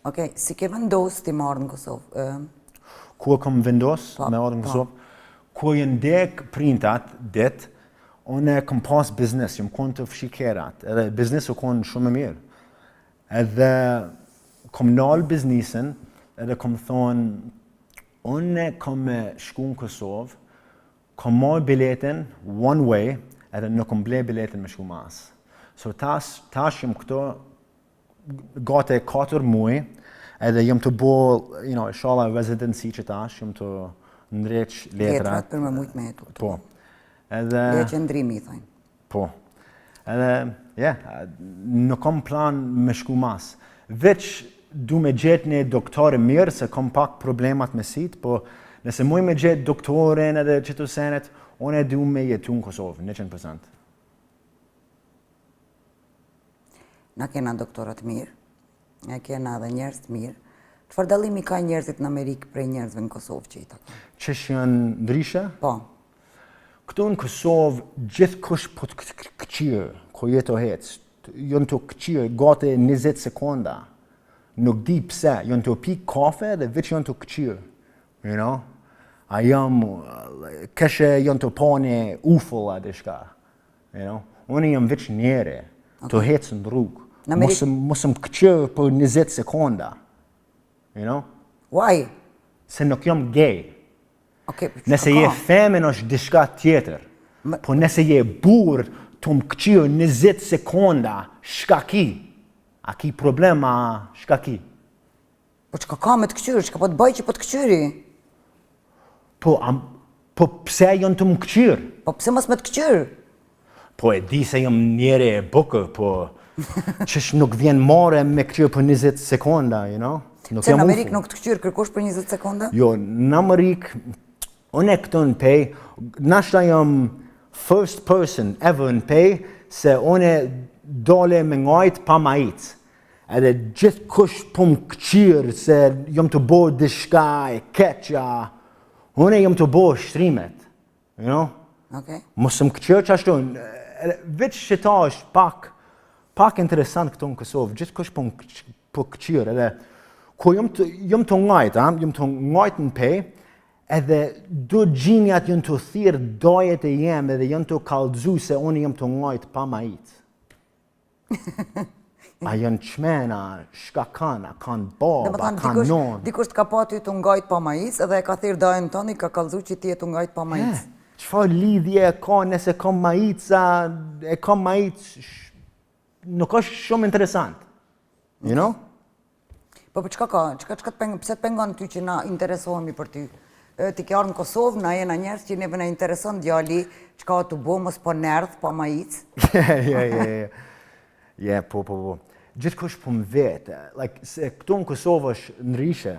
Okej, si ke vendos ti marrë në Kosovë? Kur kam vendos me ardhur në Kosovë, kur janë dek printat det, unë kam pas biznes, jam kon të fshikerat, edhe biznesu kon shumë mirë. Edhe kam nal biznesin, edhe kam thonë, unë kam me shku në Kosovë, kam marrë biletin one way, edhe nuk kam ble biletin me shku mas. So tash jam këto gati 4 muaj, edhe jam të bo, inshallah residency që tash, jam të ndreq letrat. Letrat për me mujt me jetu. Po. Edhe qëndrimi, thajnë. Po. Edhe, nuk kam plan me shku mas. Veç du me gjetë një doktore mirë, se kam pak problemat me sit, po nëse muj me gjetë doktorin edhe që të senet, unë du me jetu në Kosovë, 100%. Na kena doktorat mirë, na kena edhe njerëz të mirë. Çfarë dallimi ka njerëzit në Amerikë prej njerëzve në Kosovë që i takon? Qesh janë ndryshe? Po. Këtu në Kosovë, gjithkush po të këqyrë, ko jeto hecë, janë të këqyrë gati 20 sekonda. Nuk di pse, janë të pi kafe dhe veç janë të këqyrë, A jam, keshe janë të pani ufull a dishka, Unë jam veç njeri, të hecë në rrugë. Mosëm këqyrë për 20 sekonda, Why? Se nuk jam gay. Okay, nëse je femin është dishka tjetër, po nëse je burë të më këqyrë 20 sekonda, shka ki? A ki problema, shka ki? Po çka ka me të këqyrë, çka po të bëj që po të këqyri? Po pse janë të më këqyrë? Po pse mos me të këqyrë? Po e di se jam njeri e bukër, po qësh nuk vjen more me këqyrë për 20 sekonda, Se në Amerikë nuk të këqyrë kërkosh për 20 sekonda? Jo, në Amerikë, unë e këtu në pej, nashta jam first person ever në pej, se unë dole me ngajt pa majit. Edhe gjithë kush po më këqyrë, se jam të bo dishka e keqa, unë jam të bo shtrimet, Mos më këqyrë që ashtu, veç që ta është pak interesant këtu në Kosovë, gjithë kush po këqyrë, edhe kur jam të ngajt në pej, edhe do gjinjat janë të thirë dojet e jem edhe janë të kallëzu se unë jam të ngajt pa majit. A janë qmena, shka kanë, a kanë baba, kanë nonë. Dikush të ka pa ty të ngajt pa majit, edhe e ka thirë dojen toni, ka kallëzu që ti e të ngajt pa majit. Qëfar lidhje e ka nëse kam majica, e kam majit, nuk është shumë interesant, Po çka ka? Pse të pengon ty që na interesohemi për ty? Ti ke ardhur në Kosovë, na jena njerëz që neve na intereson djali, çka të bëj mos po nerdh, po majic. Po. Gjithkush po më vetë, se këtu në Kosovë është ndryshe.